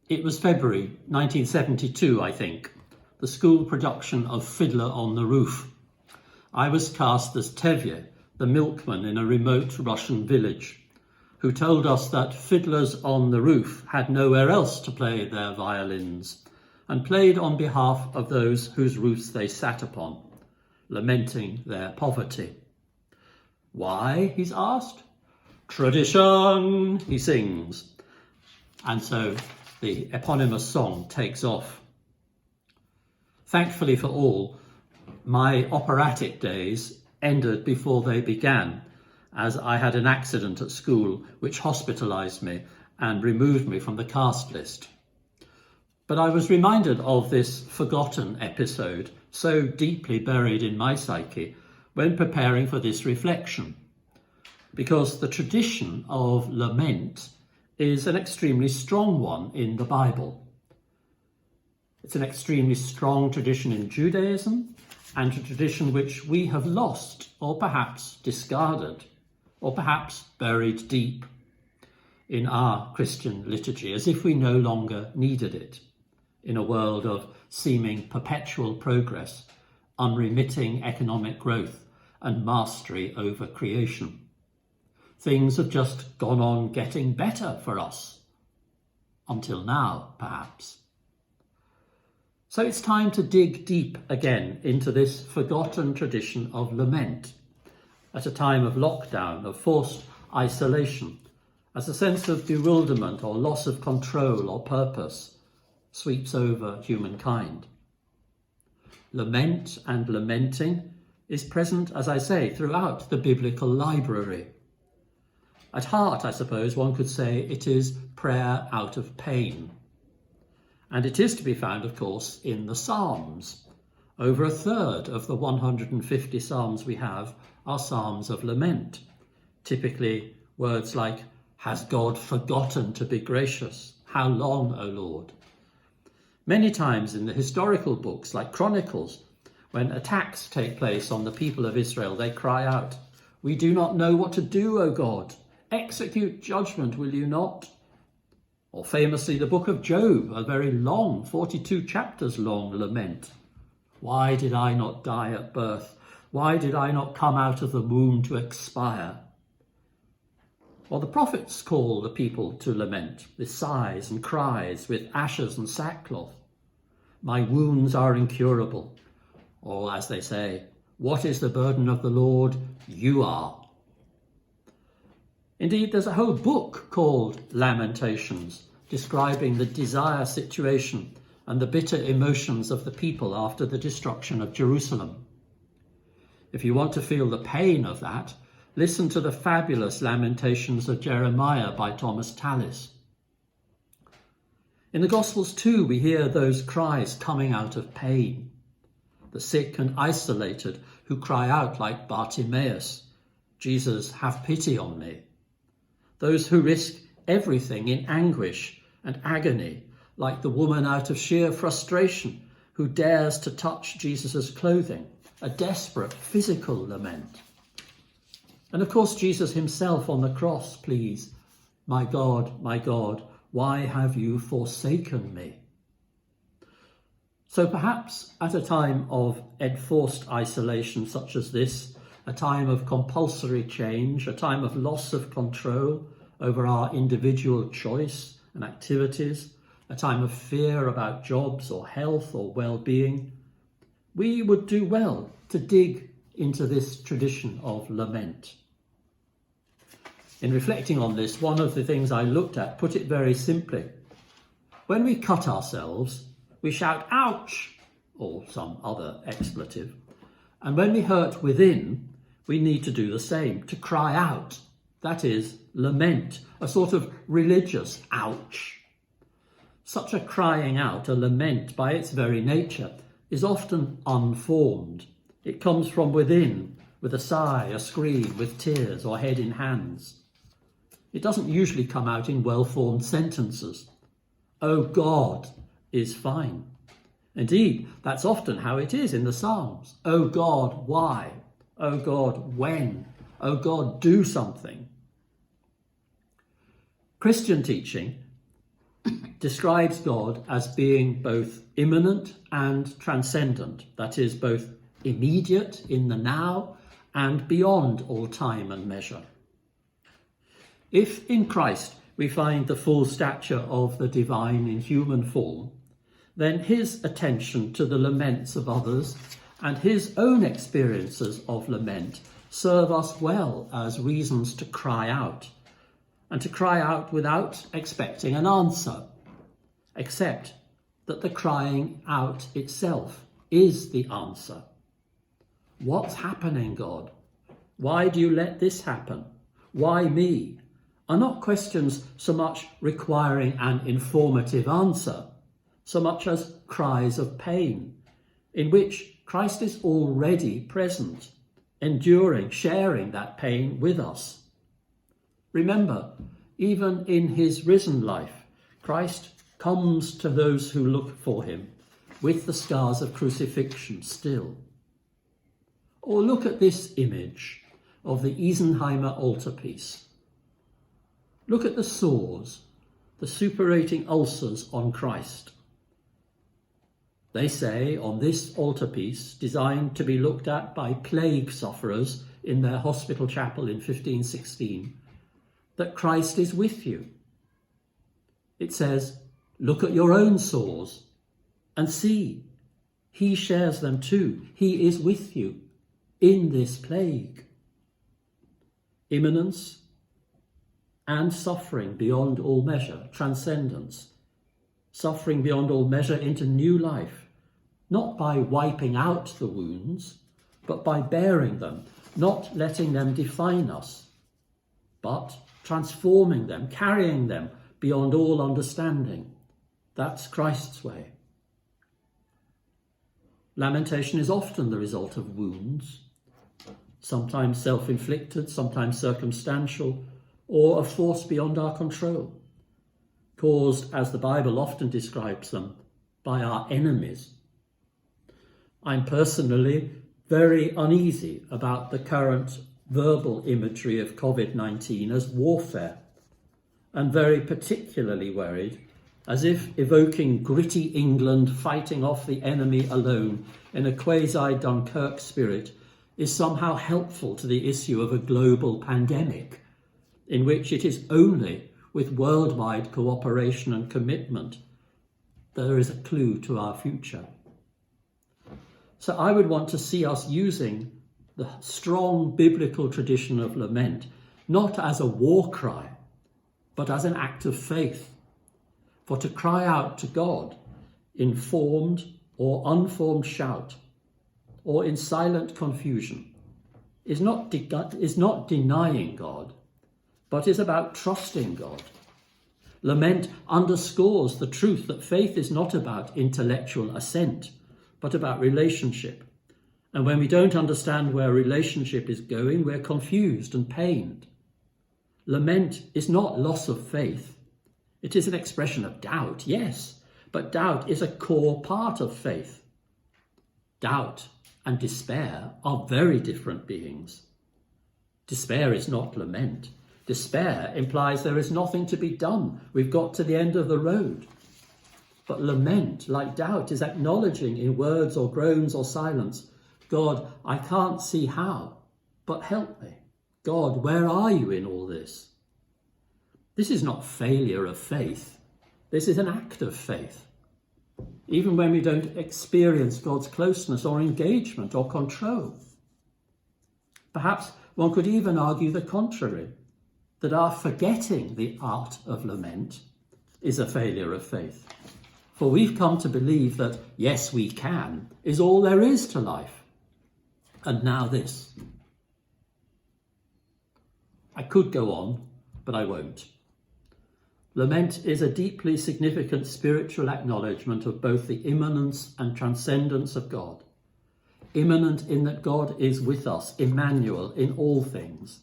It was February 1972, I think, the school production of Fiddler on the Roof. I was cast as Tevye, the milkman in a remote Russian village, who told us that fiddlers on the roof had nowhere else to play their violins, and played on behalf of those whose roofs they sat upon, lamenting their poverty. Why, he's asked? Tradition, he sings. And so the eponymous song takes off. Thankfully for all, my operatic days ended before they began, as I had an accident at school which hospitalised me and removed me from the cast list. But I was reminded of this forgotten episode, so deeply buried in my psyche, when preparing for this reflection, because the tradition of lament is an extremely strong one in the Bible. It's an extremely strong tradition in Judaism, and a tradition which we have lost, or perhaps discarded, or perhaps buried deep in our Christian liturgy, as if we no longer needed it, in a world of seeming perpetual progress, unremitting economic growth, and mastery over creation. Things have just gone on getting better for us, until now, perhaps. So it's time to dig deep again into this forgotten tradition of lament, at a time of lockdown, of forced isolation, as a sense of bewilderment or loss of control or purpose sweeps over humankind. Lament and lamenting is present, as I say, throughout the biblical library. At heart, I suppose one could say it is prayer out of pain. And it is to be found, of course, in the Psalms. Over a third of the 150 Psalms we have are Psalms of lament. Typically words like, "Has God forgotten to be gracious? How long, O Lord?" Many times in the historical books like Chronicles, when attacks take place on the people of Israel, they cry out, "We do not know what to do, O God. Execute judgment, will you not?" Or famously, the book of Job, a very long, 42 chapters long lament. "Why did I not die at birth? Why did I not come out of the womb to expire?" Or the prophets call the people to lament with sighs and cries, with ashes and sackcloth. "My wounds are incurable." Or as they say, "What is the burden of the Lord? You are." Indeed, there's a whole book called Lamentations, describing the dire situation and the bitter emotions of the people after the destruction of Jerusalem. If you want to feel the pain of that, listen to the fabulous Lamentations of Jeremiah by Thomas Tallis. In the Gospels too, we hear those cries coming out of pain. The sick and isolated who cry out like Bartimaeus, "Jesus, have pity on me." Those who risk everything in anguish and agony, like the woman out of sheer frustration who dares to touch Jesus' clothing, a desperate physical lament. And of course, Jesus himself on the cross pleads, my God, why have you forsaken me?" So perhaps at a time of enforced isolation such as this, a time of compulsory change, a time of loss of control over our individual choice and activities, a time of fear about jobs or health or well-being, we would do well to dig into this tradition of lament. In reflecting on this, one of the things I looked at put it very simply. When we cut ourselves, we shout "ouch" or some other expletive. And when we hurt within, we need to do the same, to cry out. That is, lament, a sort of religious ouch. Such a crying out, a lament, by its very nature, is often unformed. It comes from within, with a sigh, a scream, with tears or head in hands. It doesn't usually come out in well-formed sentences. "Oh God" is fine. Indeed, that's often how it is in the Psalms. "Oh God, why? Oh God, when? Oh God, do something." Christian teaching describes God as being both immanent and transcendent, that is, both immediate in the now and beyond all time and measure. If in Christ we find the full stature of the divine in human form, then his attention to the laments of others and his own experiences of lament serve us well as reasons to cry out, and to cry out without expecting an answer, except that the crying out itself is the answer. What's happening, God? Why do you let this happen? Why me? Are not questions so much requiring an informative answer, so much as cries of pain, in which Christ is already present, enduring, sharing that pain with us. Remember, even in his risen life, Christ comes to those who look for him with the scars of crucifixion still. Or look at this image of the Isenheimer altarpiece. Look at the sores, the suppurating ulcers on Christ. They say on this altarpiece, designed to be looked at by plague sufferers in their hospital chapel in 1516, that Christ is with you. It says, look at your own sores and see, he shares them too. He is with you in this plague. Immanence and suffering beyond all measure, transcendence, suffering beyond all measure into new life, not by wiping out the wounds, but by bearing them, not letting them define us, but transforming them, carrying them beyond all understanding. That's Christ's way. Lamentation is often the result of wounds, sometimes self-inflicted, sometimes circumstantial, or a force beyond our control, caused, as the Bible often describes them, by our enemies. I'm personally very uneasy about the current verbal imagery of COVID-19 as warfare, and very particularly worried, as if evoking gritty England fighting off the enemy alone in a quasi-Dunkirk spirit is somehow helpful to the issue of a global pandemic, in which it is only with worldwide cooperation and commitment there is a clue to our future. So I would want to see us using the strong biblical tradition of lament, not as a war cry, but as an act of faith. For to cry out to God in formed or unformed shout, or in silent confusion, is not denying God, but is about trusting God. Lament underscores the truth that faith is not about intellectual assent, but about relationship. And when we don't understand where relationship is going, we're confused and pained. Lament is not loss of faith. It is an expression of doubt, yes, but doubt is a core part of faith. Doubt and despair are very different beings. Despair is not lament. Despair implies there is nothing to be done. We've got to the end of the road. But lament, like doubt, is acknowledging in words or groans or silence, God, I can't see how, but help me. God, where are you in all this? This is not failure of faith. This is an act of faith. Even when we don't experience God's closeness or engagement or control. Perhaps one could even argue the contrary, that our forgetting the art of lament is a failure of faith. For we've come to believe that, yes, we can, is all there is to life. And now this. I could go on, but I won't. Lament is a deeply significant spiritual acknowledgement of both the immanence and transcendence of God. Immanent in that God is with us, Emmanuel, in all things,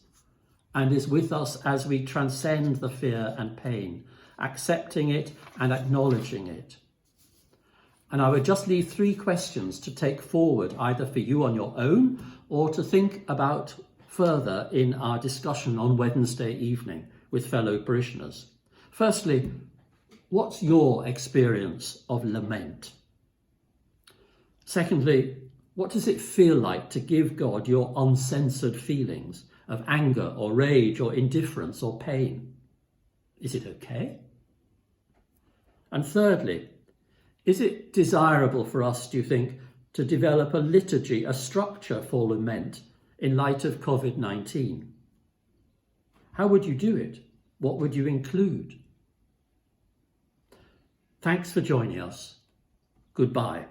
and is with us as we transcend the fear and pain, accepting it and acknowledging it. And I would just leave 3 questions to take forward, either for you on your own or to think about further in our discussion on Wednesday evening with fellow parishioners. Firstly, What's your experience of lament? Secondly, what does it feel like to give God your uncensored feelings of anger or rage or indifference or pain? Is it okay? And thirdly, is it desirable for us, do you think, to develop a liturgy, a structure for lament in light of COVID-19? How would you do it? What would you include? Thanks for joining us. Goodbye.